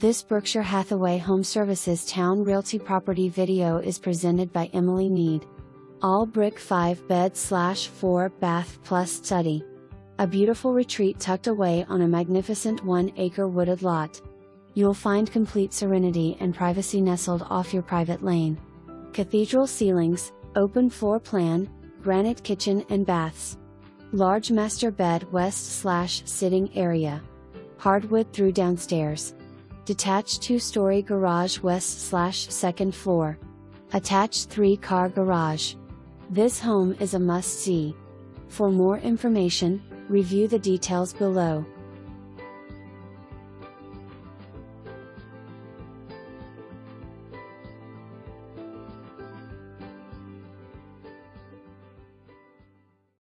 This Berkshire Hathaway HomeServices Towne Realty property video is presented by Nied. All brick 5-bed/4 bath plus study. A beautiful retreat tucked away on a magnificent 1-acre wooded lot. You'll find complete serenity and privacy nestled off your private lane. Cathedral ceilings, open floor plan, granite kitchen and baths. Large master bed west/sitting area. Hardwood through downstairs. Detached 2-story garage west/second floor. Attached 3-car garage. This home is a must-see. For more information, review the details below.